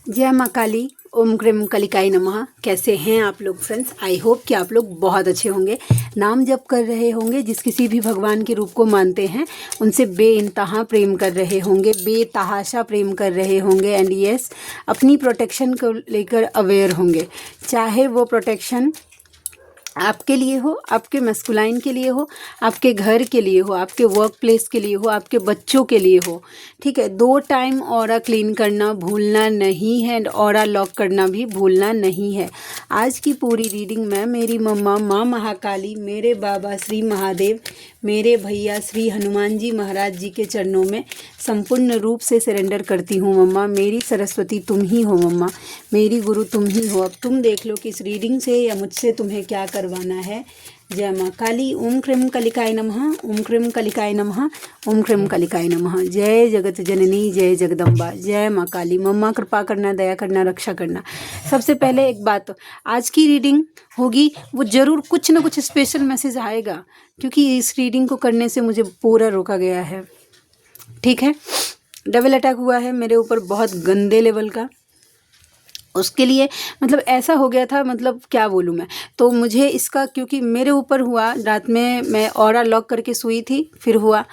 जय माँ काली। ओम क्रीम कलिकाई नमः। कैसे हैं आप लोग फ्रेंड्स? आई होप कि आप लोग बहुत अच्छे होंगे, नाम जप कर रहे होंगे, जिस किसी भी भगवान के रूप को मानते हैं उनसे बेइंतहा प्रेम कर रहे होंगे, बेतहाशा प्रेम कर रहे होंगे एंड यस, अपनी प्रोटेक्शन को लेकर अवेयर होंगे। चाहे वो प्रोटेक्शन आपके लिए हो, आपके मस्कुलाइन के लिए हो, आपके घर के लिए हो, आपके वर्क प्लेस के लिए हो, आपके बच्चों के लिए हो। ठीक है, 2 टाइम ऑरा क्लीन करना भूलना नहीं है एंड ऑरा लॉक करना भी भूलना नहीं है। आज की पूरी रीडिंग में मेरी मम्मा माँ महाकाली, मेरे बाबा श्री महादेव, मेरे भैया श्री हनुमान जी महाराज जी के चरणों में संपूर्ण रूप से सरेंडर करती हूँ। मम्मा मेरी सरस्वती तुम ही हो, मम्मा मेरी गुरु तुम ही हो। अब तुम देख लो कि इस रीडिंग से या मुझसे तुम्हें क्या करवाना है। जय माँ काली। ओम क्रीम कलिकाय नमः। ओम क्रीम कलिकाय नमः। ओम क्रीम कलिकाय नमः। जय जगत जननी, जय जगदम्बा, जय माँ काली। मम्मा कृपा करना, दया करना, रक्षा करना। सबसे पहले एक बात, आज की रीडिंग होगी वो ज़रूर कुछ ना कुछ स्पेशल मैसेज आएगा, क्योंकि इस रीडिंग को करने से मुझे पूरा रोका गया है। ठीक है, डबल अटैक हुआ है मेरे ऊपर, बहुत गंदे लेवल का। उसके लिए मतलब ऐसा हो गया था, मतलब क्या बोलूँ मैं। तो मुझे इसका, क्योंकि मेरे ऊपर हुआ, रात में मैं ऑरा लॉक करके सोई थी, फिर हुआ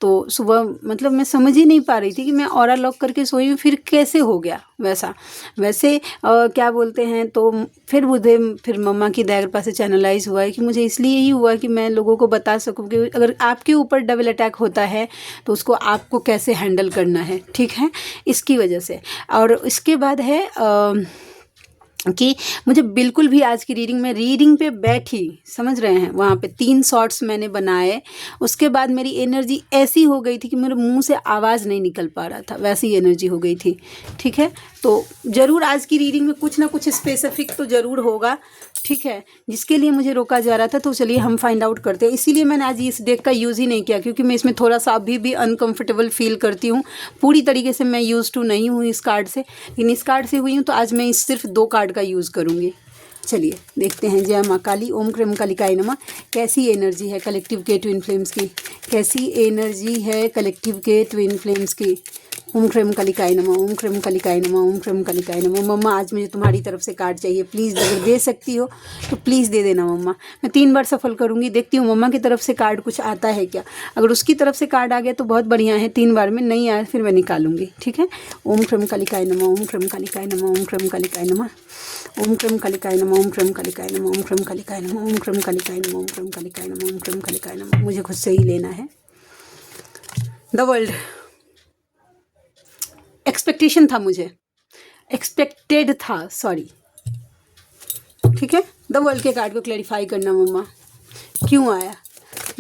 तो सुबह मतलब मैं समझ ही नहीं पा रही थी कि मैं ऑरा लॉक करके सोई हूँ, फिर कैसे हो गया वैसा। वैसे क्या बोलते हैं, तो फिर मुझे फिर मम्मा की दया कृपा से चैनलाइज हुआ है कि मुझे इसलिए ही हुआ कि मैं लोगों को बता सकूँ कि अगर आपके ऊपर डबल अटैक होता है तो उसको आपको कैसे हैंडल करना है। ठीक है, इसकी वजह से। और इसके बाद है कि मुझे बिल्कुल भी आज की रीडिंग पे बैठी, समझ रहे हैं, वहाँ पे 3 शॉट्स मैंने बनाए। उसके बाद मेरी एनर्जी ऐसी हो गई थी कि मेरे मुंह से आवाज़ नहीं निकल पा रहा था, वैसी एनर्जी हो गई थी। ठीक है, तो ज़रूर आज की रीडिंग में कुछ ना कुछ स्पेसिफिक तो ज़रूर होगा। ठीक है, जिसके लिए मुझे रोका जा रहा था, तो चलिए हम फाइंड आउट करते हैं। इसीलिए मैंने आज इस डेक का यूज़ ही नहीं किया, क्योंकि मैं इसमें थोड़ा सा अभी भी अनकंफर्टेबल फील करती हूँ। पूरी तरीके से मैं यूज़ टू नहीं हूँ इस कार्ड से, लेकिन इस कार्ड से हुई हूँ, तो आज मैं सिर्फ 2 कार्ड का यूज़ करूँगी। चलिए देखते हैं। जय माँ काली। ओम क्रीम कलिकाय नमः। कैसी एनर्जी है कलेक्टिव के ट्विन फ्लेम्स की? कैसी एनर्जी है कलेक्टिव के ट्विन फ्लेम्स की? ओम क्रीम कलिकाय नमः। ओम क्रीम कलिकाय नमः। ओम क्रीम कलिकाय नमः। मम्मा आज मुझे तुम्हारी तरफ से कार्ड चाहिए, प्लीज़ अगर दे सकती हो तो प्लीज़ दे देना मम्मा। मैं 3 बार सफल करूँगी, देखती हूँ मम्मा की तरफ से कार्ड कुछ आता है क्या। अगर उसकी तरफ से कार्ड आ गया तो बहुत बढ़िया है, 3 बार में नहीं आया फिर मैं निकालूंगी। ठीक है, ओम क्रीम कलिकाय नमः। ओम क्रीम कलिकाय नमः। ओम क्रीम कलिकाय नमः। ओम क्रीम कलिकाय नमः। ओम क्रीम कलिकाय नमः। ओम क्रीम कलिकाय नमः। ओम क्रीम कलिकाय नमः। ओम क्रीम कलिकाय नमः। ओम क्रीम कलिकाय नमः। मुझे खुद से ही लेना है। The world. एक्सपेक्टेशन था, मुझे एक्सपेक्टेड था, सॉरी। ठीक है, द वर्ल्ड के कार्ड को क्लैरिफाई करना मम्मा, क्यों आया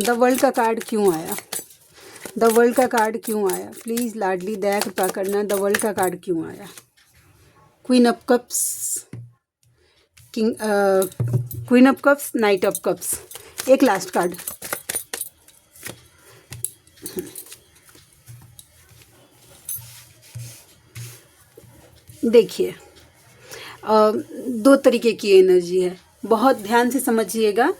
द वर्ल्ड का कार्ड, क्यों आया द वर्ल्ड का कार्ड, क्यों आया? प्लीज़ लाडली दया कृपा करना, द वर्ल्ड का कार्ड क्यों आया? Queen of cups, king, queen of cups, night of cups. एक लास्ट कार्ड। देखिए, 2 तरीके की एनर्जी है, बहुत ध्यान से समझिएगा,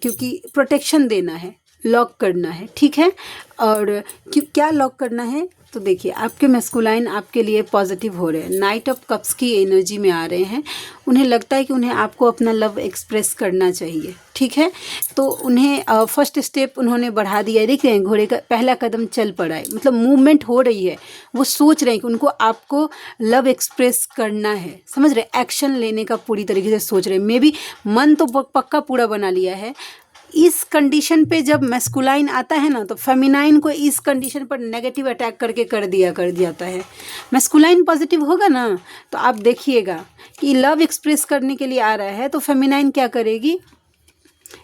क्योंकि प्रोटेक्शन देना है, लॉक करना है। ठीक है, और क्या लॉक करना है, तो देखिए आपके मैस्कुलाइन आपके लिए पॉजिटिव हो रहे हैं, नाइट ऑफ कप्स की एनर्जी में आ रहे हैं। उन्हें लगता है कि उन्हें आपको अपना लव एक्सप्रेस करना चाहिए। ठीक है, तो उन्हें फर्स्ट स्टेप उन्होंने बढ़ा दिया है। देख रहे हैं, घोड़े का पहला कदम चल पड़ा है, मतलब मूवमेंट हो रही है। वो सोच रहे हैं कि उनको आपको लव एक्सप्रेस करना है, समझ रहे, एक्शन लेने का पूरी तरीके से सोच रहे हैं। मे बी मन तो पक्का पूरा बना लिया है। इस कंडीशन पे जब मैस्कुलाइन आता है ना, तो फेमिनाइन को इस कंडीशन पर नेगेटिव अटैक करके कर दिया जाता है। मैस्कुलाइन पॉजिटिव होगा ना, तो आप देखिएगा कि लव एक्सप्रेस करने के लिए आ रहा है, तो फेमिनाइन क्या करेगी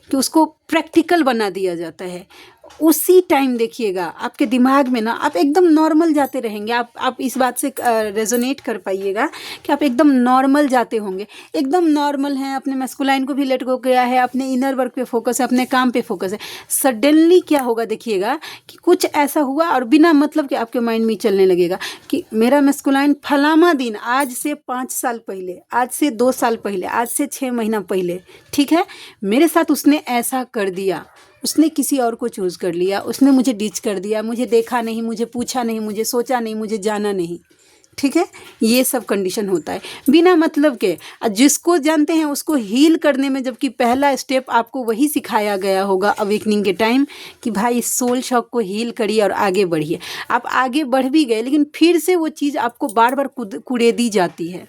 कि उसको प्रैक्टिकल बना दिया जाता है। उसी टाइम देखिएगा आपके दिमाग में ना, आप एकदम नॉर्मल जाते रहेंगे। आप इस बात से रेजोनेट कर पाइएगा कि आप एकदम नॉर्मल जाते होंगे, एकदम नॉर्मल हैं, अपने मैस्कुलाइन को भी लेट गो किया है, अपने इनर वर्क पे फोकस है, अपने काम पे फोकस है। सडनली क्या होगा देखिएगा कि कुछ ऐसा हुआ और बिना मतलब कि आपके माइंड में चलने लगेगा कि मेरा मैस्कुलाइन फलाना दिन, आज से 5 साल पहले, आज से 2 साल पहले, आज से 6 महीना पहले, ठीक है, मेरे साथ उसने ऐसा कर दिया, उसने किसी और को चूज़ कर लिया, उसने मुझे डिच कर दिया, मुझे देखा नहीं, मुझे पूछा नहीं, मुझे सोचा नहीं, मुझे जाना नहीं। ठीक है, ये सब कंडीशन होता है बिना मतलब के। जिसको जानते हैं उसको हील करने में, जबकि पहला स्टेप आपको वही सिखाया गया होगा अवेकनिंग के टाइम कि भाई सोल शॉक को हील करिए और आगे बढ़िए। आप आगे बढ़ भी गए लेकिन फिर से वो चीज़ आपको बार बार कुड़ेदी जाती है।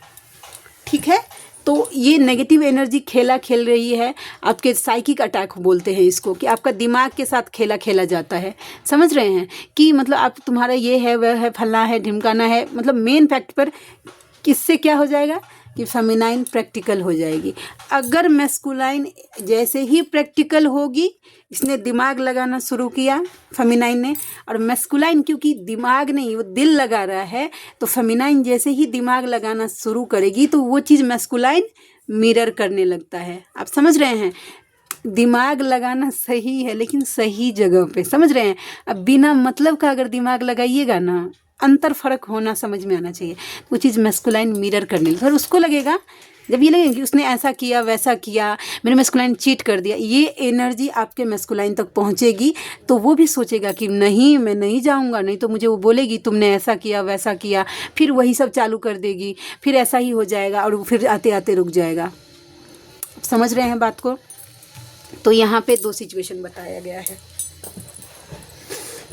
ठीक है, तो ये नेगेटिव एनर्जी खेला खेल रही है, आपके साइकिक अटैक बोलते हैं इसको, कि आपका दिमाग के साथ खेला खेला जाता है। समझ रहे हैं कि मतलब आप तुम्हारा ये है वह है फला है ढिमकाना है, मतलब मेन फैक्ट पर किससे क्या हो जाएगा कि फेमिनाइन प्रैक्टिकल हो जाएगी। अगर मैस्कुलाइन जैसे ही प्रैक्टिकल होगी, इसने दिमाग लगाना शुरू किया फेमिनाइन ने, और मैस्कुलाइन क्योंकि दिमाग नहीं वो दिल लगा रहा है, तो फेमिनाइन जैसे ही दिमाग लगाना शुरू करेगी तो वो चीज़ मैस्कुलाइन मिरर करने लगता है। आप समझ रहे हैं, दिमाग लगाना सही है लेकिन सही जगह पे, समझ रहे हैं। अब बिना मतलब का अगर दिमाग लगाइएगा ना, अंतर फर्क होना समझ में आना चाहिए। वो चीज़ मैस्कुलाइन मिरर करने लगे, फिर उसको लगेगा, जब ये लगेगा कि उसने ऐसा किया वैसा किया, मेरे मैस्कुलाइन चीट कर दिया, ये एनर्जी आपके मैस्कुलाइन तक पहुंचेगी तो वो भी सोचेगा कि नहीं मैं नहीं जाऊंगा, नहीं तो मुझे वो बोलेगी तुमने ऐसा किया वैसा किया, फिर वही सब चालू कर देगी, फिर ऐसा ही हो जाएगा और फिर आते आते रुक जाएगा। समझ रहे हैं बात को। तो यहाँ पे दो सिचुएशन बताया गया है।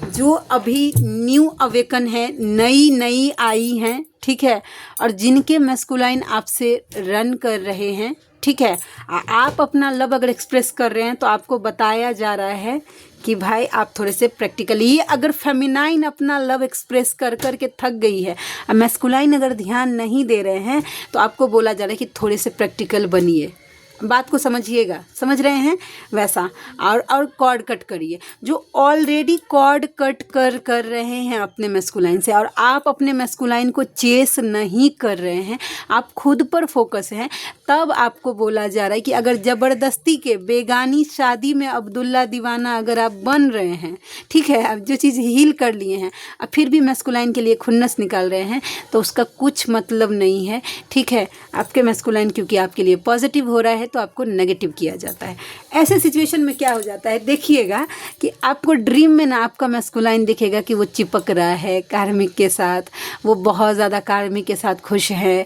जो अभी न्यू अवेकन है, नई नई आई हैं, ठीक है, और जिनके मैस्कुलाइन आपसे रन कर रहे हैं, ठीक है, आप अपना लव अगर एक्सप्रेस कर रहे हैं तो आपको बताया जा रहा है कि भाई आप थोड़े से प्रैक्टिकली, अगर फेमिनाइन अपना लव एक्सप्रेस कर कर के थक गई है, अब मैस्कुलाइन अगर ध्यान नहीं दे रहे हैं तो आपको बोला जा रहा है कि थोड़े से प्रैक्टिकल बनिए। बात को समझिएगा, समझ रहे हैं वैसा। और कॉर्ड कट करिए, जो ऑलरेडी कॉर्ड कट कर रहे हैं अपने मैस्कुलाइन से, और आप अपने मैस्कुलाइन को चेस नहीं कर रहे हैं, आप खुद पर फोकस हैं, तब आपको बोला जा रहा है कि अगर ज़बरदस्ती के बेगानी शादी में अब्दुल्ला दीवाना अगर आप बन रहे हैं, ठीक है, अब जो चीज़ हील कर लिए हैं अब फिर भी मैस्कुलाइन के लिए खुन्नस निकाल रहे हैं, तो उसका कुछ मतलब नहीं है। ठीक है, आपके मैस्कुलाइन क्योंकि आपके लिए पॉजिटिव हो रहा है तो आपको नेगेटिव किया जाता है। ऐसे सिचुएशन में क्या हो जाता है, देखिएगा कि आपको ड्रीम में ना आपका मैस्कुलाइन दिखेगा कि वो चिपक रहा है कार्मिक के साथ, वो बहुत ज़्यादा कार्मिक के साथ खुश है,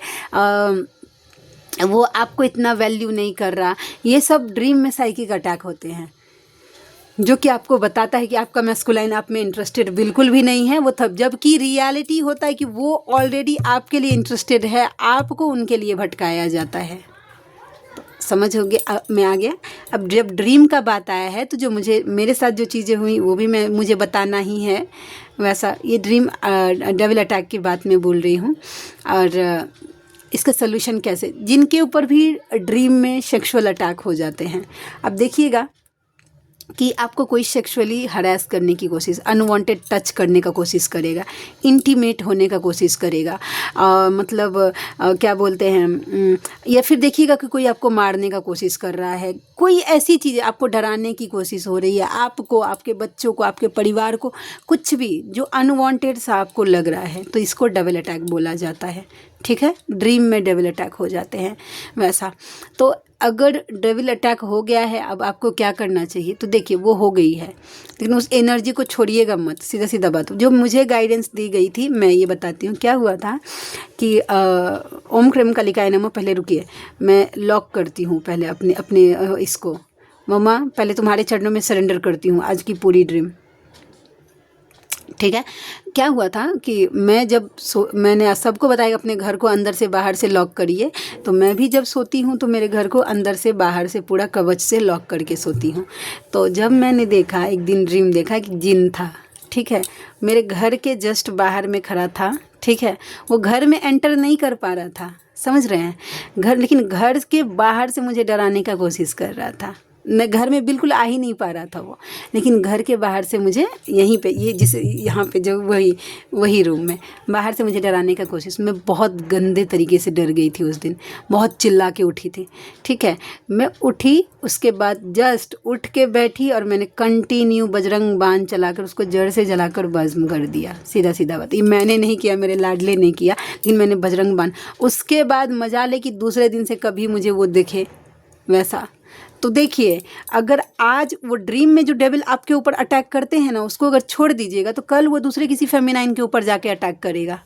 वो आपको इतना वैल्यू नहीं कर रहा। ये सब ड्रीम में साइकिक अटैक होते हैं, जो कि आपको बताता है कि आपका मैस्कुलाइन आप में इंटरेस्टेड बिल्कुल भी नहीं है। वो तब जबकि रियलिटी होता है कि वो ऑलरेडी आपके लिए इंटरेस्टेड है, आपको उनके लिए भटकाया जाता है। समझ हो गया, मैं आ गया। अब जब ड्रीम का बात आया है तो जो मेरे साथ जो चीज़ें हुई वो भी मुझे बताना ही है वैसा। ये ड्रीम डेविल अटैक की बात मैं बोल रही हूँ, और इसका सलूशन कैसे, जिनके ऊपर भी ड्रीम में सेक्सुअल अटैक हो जाते हैं। अब देखिएगा कि आपको कोई सेक्सुअली हरास करने की कोशिश, अनवांटेड टच करने का कोशिश करेगा, इंटीमेट होने का कोशिश करेगा, मतलब क्या बोलते हैं, या फिर देखिएगा कि कोई आपको मारने का कोशिश कर रहा है, कोई ऐसी चीज़ आपको डराने की कोशिश हो रही है, आपको, आपके बच्चों को, आपके परिवार को, कुछ भी जो अनवांटेड सा आपको लग रहा है, तो इसको डेविल अटैक बोला जाता है। ठीक है, ड्रीम में डेविल अटैक हो जाते हैं वैसा। तो अगर डेविल अटैक हो गया है, अब आपको क्या करना चाहिए, तो देखिए वो हो गई है, लेकिन उस एनर्जी को छोड़िएगा मत। सीधा सीधा बात, जो मुझे गाइडेंस दी गई थी मैं ये बताती हूँ। क्या हुआ था कि ओम क्रम कालिकाय नमः, पहले रुकिए मैं लॉक करती हूँ पहले अपने इसको। मम्मा पहले तुम्हारे चरणों में सरेंडर करती हूँ आज की पूरी ड्रीम। ठीक है, क्या हुआ था कि मैं जब मैंने सबको बताया अपने घर को अंदर से बाहर से लॉक करिए, तो मैं भी जब सोती हूँ तो मेरे घर को अंदर से बाहर से पूरा कवच से लॉक करके सोती हूँ। तो जब मैंने देखा, एक दिन ड्रीम देखा कि जिन था, ठीक है, मेरे घर के जस्ट बाहर में खड़ा था। ठीक है, वो घर में एंटर नहीं कर पा रहा था, समझ रहे हैं घर, लेकिन घर के बाहर से मुझे डराने का कोशिश कर रहा था। न घर में बिल्कुल आ ही नहीं पा रहा था वो, लेकिन घर के बाहर से मुझे यहीं पे, ये जिस यहाँ पे जो वही रूम में बाहर से मुझे डराने का कोशिश। मैं बहुत गंदे तरीके से डर गई थी उस दिन, बहुत चिल्ला के उठी थी। ठीक है, मैं उठी, उसके बाद जस्ट उठ के बैठी और मैंने कंटिन्यू बजरंग बाण चलाकर उसको जड़ से जलाकर भस्म कर दिया। सीधा सीधा बात, ये मैंने नहीं किया, मेरे लाडले ने किया, लेकिन मैंने बजरंग बाण। उसके बाद मजा ले कि दूसरे दिन से कभी मुझे वो दिखे वैसा। तो देखिए, अगर आज वो ड्रीम में जो डेविल आपके ऊपर अटैक करते हैं ना, उसको अगर छोड़ दीजिएगा तो कल वो दूसरे किसी फेमिनाइन के ऊपर जाके अटैक करेगा।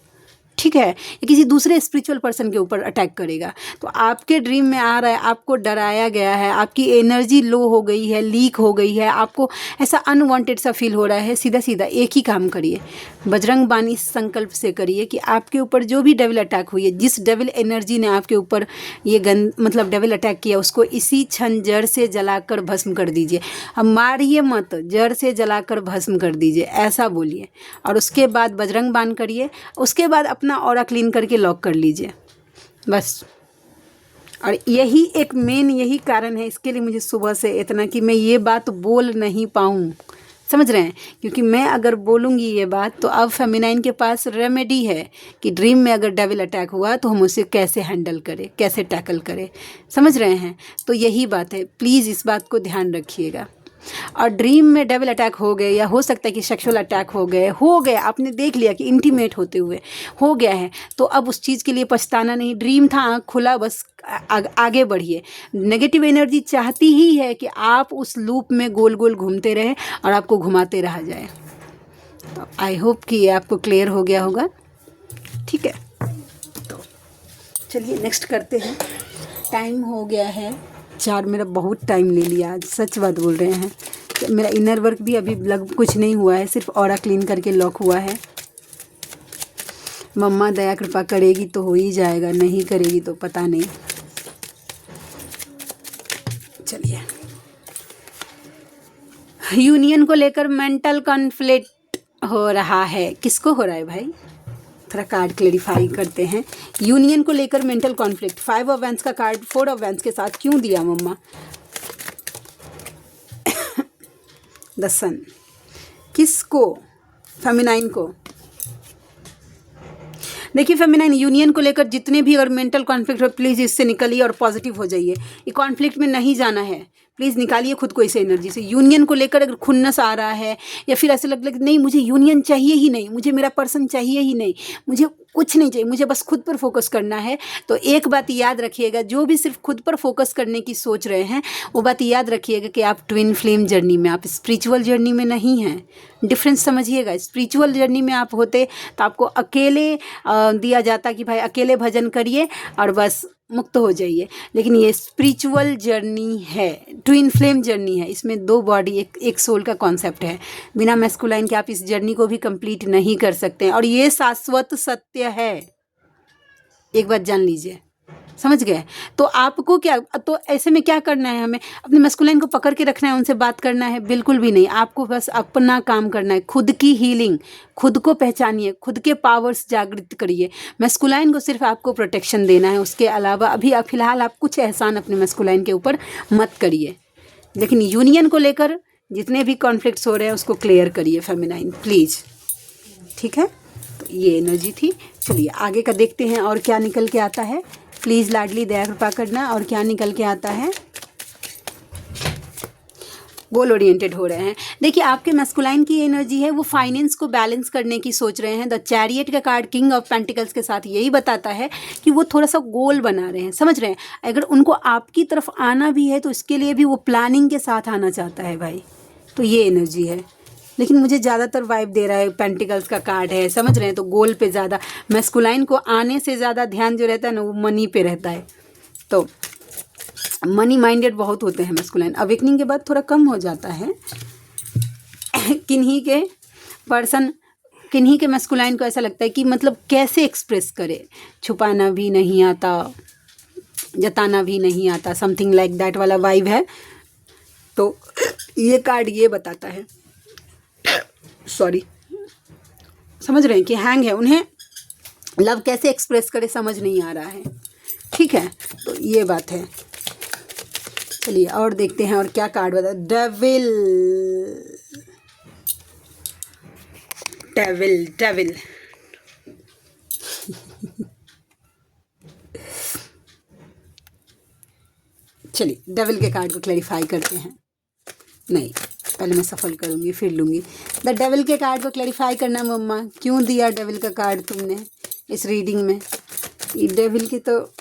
ठीक है, ये किसी दूसरे स्पिरिचुअल पर्सन के ऊपर अटैक करेगा। तो आपके ड्रीम में आ रहा है, आपको डराया गया है, आपकी एनर्जी लो हो गई है, लीक हो गई है, आपको ऐसा अनवांटेड सा फील हो रहा है, सीधा सीधा एक ही काम करिए, बजरंग बानी संकल्प से करिए कि आपके ऊपर जो भी डेविल अटैक हुई है, जिस डेविल एनर्जी ने आपके ऊपर ये मतलब डेविल अटैक किया, उसको इसी क्षण जड़ से जलाकर भस्म कर दीजिए। अब मारिए मत, जड़ से जलाकर भस्म कर दीजिए, ऐसा बोलिए। और उसके बाद बजरंग बाण करिए, उसके बाद अपना ऑरा क्लीन करके लॉक कर लीजिए बस। और यही एक मेन यही कारण है इसके लिए मुझे सुबह से इतना कि मैं ये बात बोल नहीं पाऊँ, समझ रहे हैं, क्योंकि मैं अगर बोलूँगी ये बात तो अब फेमिनाइन के पास रेमेडी है कि ड्रीम में अगर डेविल अटैक हुआ तो हम उसे कैसे हैंडल करें, कैसे टैकल करें, समझ रहे हैं। तो यही बात है, प्लीज़ इस बात को ध्यान रखिएगा। और ड्रीम में डेविल अटैक हो गए, या हो सकता है कि सेक्सुअल अटैक हो गए, आपने देख लिया कि इंटीमेट होते हुए हो गया है, तो अब उस चीज़ के लिए पछताना नहीं। ड्रीम था, आँख खुला, बस आगे बढ़िए। नेगेटिव एनर्जी चाहती ही है कि आप उस लूप में गोल गोल घूमते रहें और आपको घुमाते रहा जाए। तो आई होप कि ये आपको क्लियर हो गया होगा, ठीक है। तो चलिए नेक्स्ट करते हैं। टाइम हो गया है 4, मेरा बहुत टाइम ले लिया आज, सच बात बोल रहे हैं। तो मेरा इनर वर्क भी अभी कुछ नहीं हुआ है, सिर्फ ऑरा क्लीन करके लॉक हुआ है। मम्मा दया कृपा करेगी तो हो ही जाएगा, नहीं करेगी तो पता नहीं। चलिए, यूनियन को लेकर मेंटल कॉन्फ्लिक्ट हो रहा है। किसको हो रहा है भाई, थोड़ा कार्ड क्लेरिफाई करते हैं। यूनियन को लेकर मेंटल कॉन्फ्लिक्ट, 5 ऑफ वैंस का कार्ड 4 ऑफ वैंस के साथ क्यों दिया मम्मा? द सन, किसको? फेमिनाइन को। देखिए फेमिनाइन, यूनियन को लेकर जितने भी अगर मेंटल कॉन्फ्लिक्ट हो, प्लीज़ इससे निकलिए और पॉजिटिव हो जाइए। ये कॉन्फ्लिक्ट में नहीं जाना है, प्लीज़ निकालिए खुद को इस एनर्जी से। यूनियन को लेकर अगर खुन्नस आ रहा है, या फिर ऐसे लग नहीं मुझे यूनियन चाहिए ही नहीं, मुझे मेरा पर्सन चाहिए ही नहीं, मुझे कुछ नहीं चाहिए, मुझे बस खुद पर फोकस करना है, तो एक बात याद रखिएगा, जो भी सिर्फ खुद पर फोकस करने की सोच रहे हैं, वो बात याद रखिएगा कि आप ट्विन फ्लेम जर्नी में, आप स्पिरिचुअल जर्नी में नहीं हैं। डिफरेंस समझिएगा। स्पिरिचुअल जर्नी में आप होते तो आपको अकेले दिया जाता कि भाई अकेले भजन करिए और बस मुक्त हो जाइए, लेकिन ये स्पिरिचुअल जर्नी है, ट्विन फ्लेम जर्नी है। इसमें 2 बॉडी एक सोल का कॉन्सेप्ट है। बिना मैस्कुलाइन के आप इस जर्नी को भी कंप्लीट नहीं कर सकते हैं, और ये शाश्वत सत्य है, एक बात जान लीजिए, समझ गए। तो आपको क्या, तो ऐसे में क्या करना है, हमें अपने मैस्कुलाइन को पकड़ के रखना है, उनसे बात करना है? बिल्कुल भी नहीं। आपको बस अपना काम करना है, खुद की हीलिंग, खुद को पहचानिए, खुद के पावर्स जागृत करिए। मैस्कुलाइन को सिर्फ आपको प्रोटेक्शन देना है, उसके अलावा अभी आप फिलहाल आप कुछ एहसान अपने मैस्कुलाइन के ऊपर मत करिए। लेकिन यूनियन को लेकर जितने भी कॉन्फ्लिक्ट्स हो रहे हैं उसको क्लियर करिए फेमिनाइन, प्लीज़, ठीक है। तो ये एनर्जी थी। चलिए आगे का देखते हैं और क्या निकल के आता है। प्लीज़ लाडली दया कृपा करना, और क्या निकल के आता है। गोल ओरिएंटेड हो रहे हैं। देखिए आपके मैस्कुलाइन की एनर्जी है, वो फाइनेंस को बैलेंस करने की सोच रहे हैं। द चैरियट का कार्ड किंग ऑफ पेंटिकल्स के साथ यही बताता है कि वो थोड़ा सा गोल बना रहे हैं, समझ रहे हैं। अगर उनको आपकी तरफ आना भी है तो इसके लिए भी वो प्लानिंग के साथ आना चाहता है भाई, तो ये एनर्जी है। लेकिन मुझे ज़्यादातर वाइब दे रहा है, पेंटिकल्स का कार्ड है, समझ रहे हैं, तो गोल पे ज़्यादा, मैस्कुलाइन को आने से ज़्यादा ध्यान जो रहता है ना वो मनी पे रहता है। तो मनी माइंडेड बहुत होते हैं मैस्कुलाइन, अवेकनिंग के बाद थोड़ा कम हो जाता है। किन्हीं के मैस्कुलाइन को ऐसा लगता है कि मतलब कैसे एक्सप्रेस करे, छुपाना भी नहीं आता, जताना भी नहीं आता, समथिंग लाइक दैट वाला वाइब है। तो ये कार्ड ये बताता है, सॉरी, समझ रहे हैं कि हैंग है, उन्हें लव कैसे एक्सप्रेस करे समझ नहीं आ रहा है, ठीक है। तो ये बात है। चलिए और देखते हैं और क्या कार्ड बता। Devil, devil, devil. चलिए डेविल के कार्ड को क्लैरिफाई करते हैं। नहीं, पहले मैं सफल करूंगी फिर लूंगी। द डेविल के कार्ड को क्लैरिफाई करना मम्मा, क्यों दिया डेविल का कार्ड तुमने इस रीडिंग में? ये डेविल की तो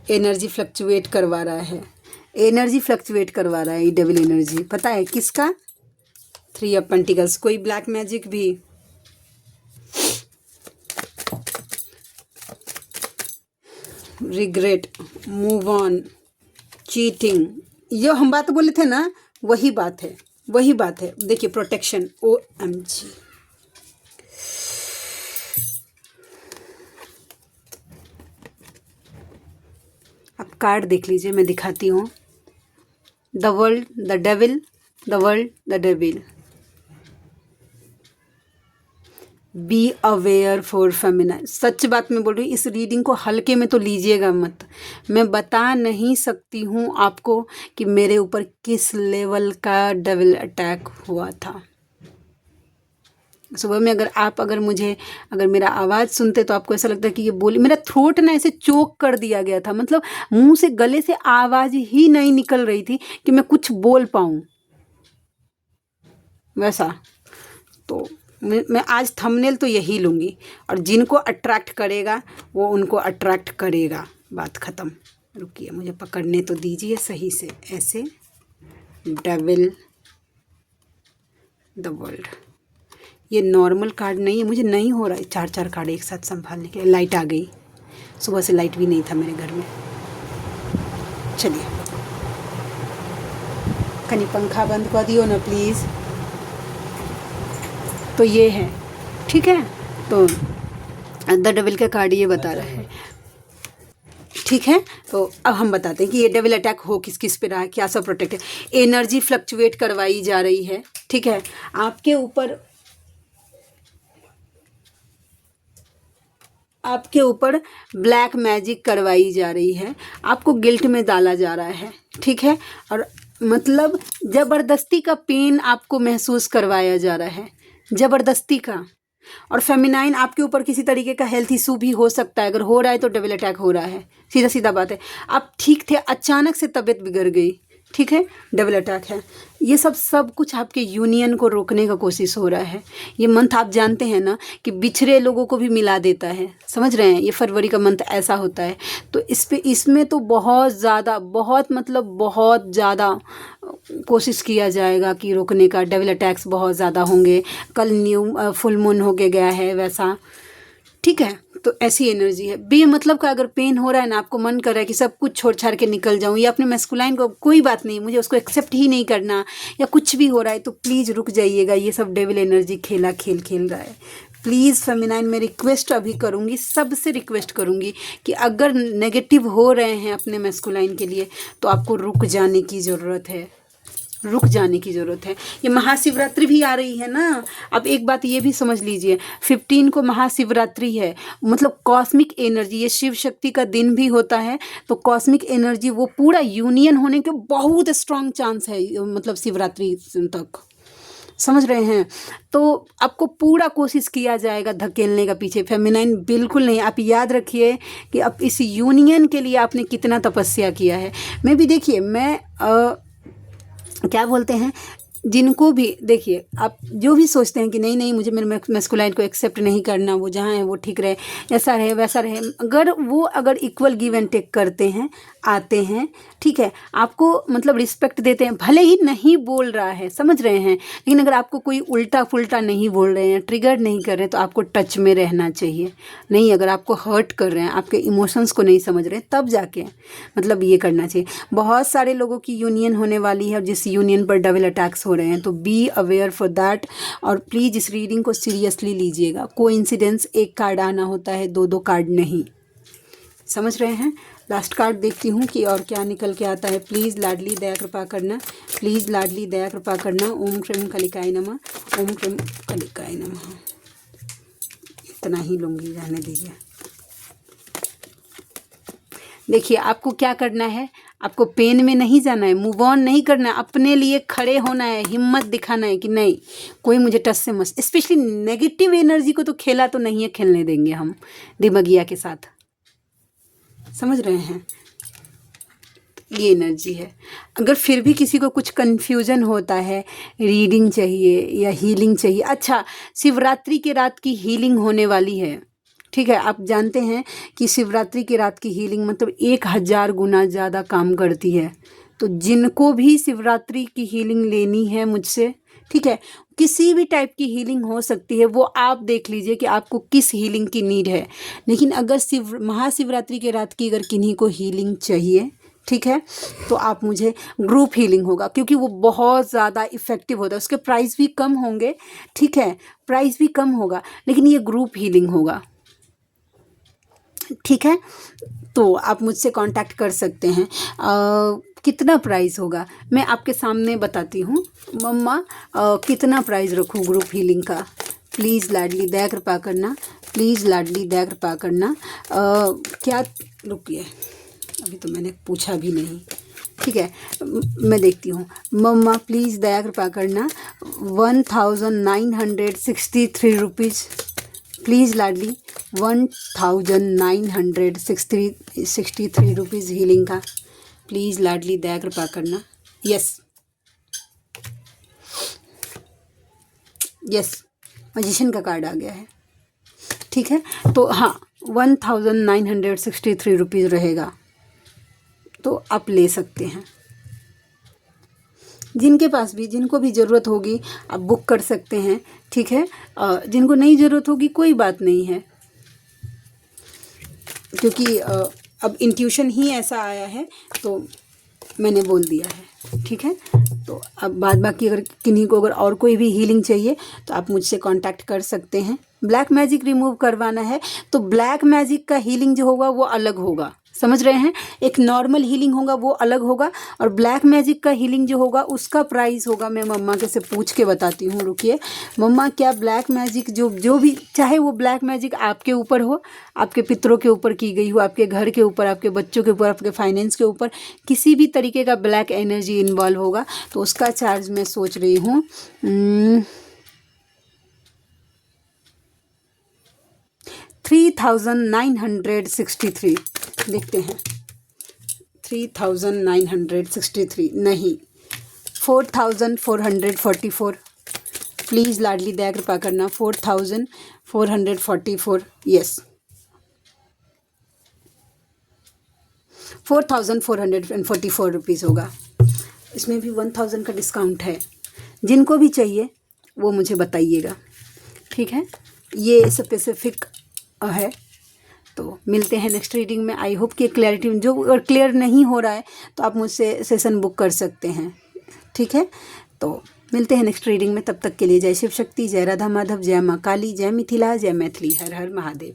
एनर्जी फ्लक्चुएट करवा रहा है, एनर्जी फ्लक्चुएट करवा रहा है ये डेविल एनर्जी। पता है किसका? 3 ऑफ पेंटिकल्स, कोई ब्लैक मैजिक भी, रिग्रेट, मूव ऑन, चीटिंग, जो हम बात बोले थे ना वही बात है, वही बात है। देखिए प्रोटेक्शन, OMG। अब कार्ड देख लीजिए, मैं दिखाती हूँ। The world, the devil, the world, the devil. Be aware for feminine. सच बात मैं बोल रही हूँ, इस रीडिंग को हल्के में तो लीजिएगा मत। मैं बता नहीं सकती हूँ आपको कि मेरे ऊपर किस लेवल का डेविल अटैक हुआ था। सुबह में अगर मुझे मेरा आवाज़ सुनते तो आपको ऐसा लगता है कि ये बोली, मेरा थ्रोट ना ऐसे चोक कर दिया गया था, मतलब मुंह से गले से आवाज़ ही नहीं निकल रही थी कि मैं कुछ बोल पाऊँ वैसा। तो मैं आज थंबनेल तो यही लूँगी, और जिनको अट्रैक्ट करेगा वो उनको अट्रैक्ट करेगा, बात ख़त्म। रुकिए मुझे पकड़ने तो दीजिए सही से, ऐसे, डेविल, द वर्ल्ड। ये नॉर्मल कार्ड नहीं है, मुझे नहीं हो रहा है 4 कार्ड एक साथ संभालने के लिए। लाइट आ गई, सुबह से लाइट भी नहीं था मेरे घर में। चलिए कहीं पंखा बंद कर दियो ना प्लीज़। तो ये है, ठीक है। तो द डेविल का कार्ड ये बता रहा है, ठीक है। तो अब हम बताते हैं कि ये डेविल अटैक हो किस किस पे रहा है, क्या सब प्रोटेक्ट है। एनर्जी फ्लक्चुएट करवाई जा रही है, ठीक है। आपके ऊपर ब्लैक मैजिक करवाई जा रही है, आपको गिल्ट में डाला जा रहा है, ठीक है। और मतलब ज़बरदस्ती का पेन आपको महसूस करवाया जा रहा है, ज़बरदस्ती का। और फेमिनाइन आपके ऊपर किसी तरीके का हेल्थ इशू भी हो सकता है, अगर हो रहा है तो डेविल अटैक हो रहा है, सीधा सीधा बात है। आप ठीक थे, अचानक से तबीयत बिगड़ गई, ठीक है, डेविल अटैक है। ये सब कुछ आपके यूनियन को रोकने का कोशिश हो रहा है। ये मंथ आप जानते हैं ना कि बिछड़े लोगों को भी मिला देता है, समझ रहे हैं। ये फरवरी का मंथ ऐसा होता है। तो इसमें तो बहुत ज़्यादा, बहुत ज़्यादा कोशिश किया जाएगा कि रोकने का। डेविल अटैक्स बहुत ज़्यादा होंगे। कल फुल मून हो गया है वैसा, ठीक है। तो ऐसी एनर्जी है। बेमतलब का अगर पेन हो रहा है ना, आपको मन कर रहा है कि सब कुछ छोड़ छाड़ के निकल जाऊं, या अपने मैस्कुलाइन को कोई बात नहीं, मुझे उसको एक्सेप्ट ही नहीं करना, या कुछ भी हो रहा है, तो प्लीज़ रुक जाइएगा। ये सब डेविल एनर्जी खेल रहा है। प्लीज़ फेमिनाइन में रिक्वेस्ट अभी करूँगी, सबसे रिक्वेस्ट करूँगी कि अगर नेगेटिव हो रहे हैं अपने मैस्कुलाइन के लिए, तो आपको रुक जाने की ज़रूरत है, रुक जाने की ज़रूरत है। ये महाशिवरात्रि भी आ रही है ना। अब एक बात ये भी समझ लीजिए, 15 को महाशिवरात्रि है, मतलब कॉस्मिक एनर्जी, ये शिव शक्ति का दिन भी होता है। तो कॉस्मिक एनर्जी वो पूरा यूनियन होने के बहुत स्ट्रॉन्ग चांस है, मतलब शिवरात्रि तक, समझ रहे हैं। तो आपको पूरा कोशिश किया जाएगा धकेलने का पीछे। फेमिनाइन बिल्कुल नहीं। आप याद रखिए कि अब इस यूनियन के लिए आपने कितना तपस्या किया है। मैं भी देखिए, मैं क्या बोलते हैं, जिनको भी देखिए, आप जो भी सोचते हैं कि नहीं मुझे मेरे मैस्कुलाइन को एक्सेप्ट नहीं करना, वो जहाँ है वो ठीक रहे, ऐसा रहे वैसा रहे, अगर इक्वल गिव एंड टेक करते हैं, आते हैं, ठीक है, आपको मतलब रिस्पेक्ट देते हैं, भले ही नहीं बोल रहा है, समझ रहे हैं, लेकिन अगर आपको कोई उल्टा फुल्टा नहीं बोल रहे हैं, ट्रिगर नहीं कर रहे हैं, तो आपको टच में रहना चाहिए। नहीं, अगर आपको हर्ट कर रहे हैं, आपके इमोशंस को नहीं समझ रहे, तब जाके मतलब ये करना चाहिए। बहुत सारे लोगों की यूनियन होने वाली है, जिस यूनियन पर डबल अटैक्स हो रहे हैं, तो बी अवेयर फॉर दैट। और प्लीज़ इस रीडिंग को सीरियसली लीजिएगा। कोइंसिडेंस, एक कार्ड आना होता है, दो कार्ड नहीं, समझ रहे हैं। लास्ट कार्ड देखती हूँ कि और क्या निकल के आता है। प्लीज़ लाडली दया कृपा करना, प्लीज़ लाडली दया कृपा करना। ओम क्रीम कलिकाय नमः, ओम क्रीम कलिकाय नमः। इतना ही लूँगी, रहने दीजिए। देखिए, आपको क्या करना है, आपको पेन में नहीं जाना है, मूव ऑन नहीं करना है, अपने लिए खड़े होना है, हिम्मत दिखाना है कि नहीं, कोई मुझे टच से मत। स्पेशली नेगेटिव एनर्जी को तो खेला तो नहीं है, खेलने देंगे हम दिमागिया के साथ, समझ रहे हैं। ये एनर्जी है। अगर फिर भी किसी को कुछ कन्फ्यूज़न होता है, रीडिंग चाहिए या हीलिंग चाहिए, अच्छा, शिवरात्रि की रात की हीलिंग होने वाली है, ठीक है। आप जानते हैं कि शिवरात्रि की रात की हीलिंग मतलब 1000 गुना ज़्यादा काम करती है। तो जिनको भी शिवरात्रि की हीलिंग लेनी है मुझसे, ठीक है। किसी भी टाइप की हीलिंग हो सकती है, वो आप देख लीजिए कि आपको किस हीलिंग की नीड है। लेकिन अगर महाशिवरात्रि के रात की अगर किन्हीं को हीलिंग चाहिए, ठीक है, तो आप मुझे ग्रुप हीलिंग होगा, क्योंकि वो बहुत ज़्यादा इफ़ेक्टिव होता है। उसके प्राइस भी कम होंगे, ठीक है, प्राइस भी कम होगा, लेकिन ये ग्रुप हीलिंग होगा, ठीक है। तो आप मुझसे कांटेक्ट कर सकते हैं। कितना प्राइस होगा मैं आपके सामने बताती हूँ। मम्मा कितना प्राइस रखूँ ग्रुप हीलिंग का? प्लीज़ लाडली दया कृपा करना, प्लीज़ लाडली दया कृपा करना। क्या, रुकिए, अभी तो मैंने पूछा भी नहीं, ठीक है, मैं देखती हूँ। मम्मा प्लीज़ दया कृपा करना, 1963 rupees, please Ladli, 1963 rupees healing का, प्लीज़ लाडली दया कृपा करना। यस यस, मजिशियन का कार्ड आ गया है, ठीक है। तो हाँ, 1963 रुपीज़ रहेगा, तो आप ले सकते हैं। जिनके पास भी, जिनको भी ज़रूरत होगी आप बुक कर सकते हैं, ठीक है। जिनको नहीं ज़रूरत होगी कोई बात नहीं है, क्योंकि अब इंट्यूशन ही ऐसा आया है तो मैंने बोल दिया है, ठीक है। तो अब बाद बाकी अगर किन्हीं को अगर और कोई भी हीलिंग चाहिए तो आप मुझसे कांटेक्ट कर सकते हैं। ब्लैक मैजिक रिमूव करवाना है तो ब्लैक मैजिक का हीलिंग जो होगा वो अलग होगा, समझ रहे हैं। एक नॉर्मल हीलिंग होगा वो अलग होगा, और ब्लैक मैजिक का हीलिंग जो होगा उसका प्राइस होगा, मैं मम्मा के से पूछ के बताती हूँ। रुकिए मम्मा, क्या ब्लैक मैजिक जो भी, चाहे वो ब्लैक मैजिक आपके ऊपर हो, आपके पितरों के ऊपर की गई हो, आपके घर के ऊपर, आपके बच्चों के ऊपर, आपके फाइनेंस के ऊपर, किसी भी तरीके का ब्लैक एनर्जी इन्वॉल्व होगा तो उसका चार्ज मैं सोच रही हूँ 3963। देखते हैं, 3963 नहीं, 4444। प्लीज़ लाडली दया कृपा करना, 4444। यस, 4444 रुपीज़ होगा। इसमें भी 1000 का डिस्काउंट है। जिनको भी चाहिए वो मुझे बताइएगा, ठीक है। ये स्पेसिफिक है। तो मिलते हैं नेक्स्ट रीडिंग में। आई होप कि क्लैरिटी, जो अगर क्लियर नहीं हो रहा है तो आप मुझसे सेशन बुक कर सकते हैं, ठीक है। तो मिलते हैं नेक्स्ट रीडिंग में, तब तक के लिए जय शिव शक्ति, जय राधा माधव, जय माँ काली, जय मिथिला, जय मैथिली, हर हर महादेव।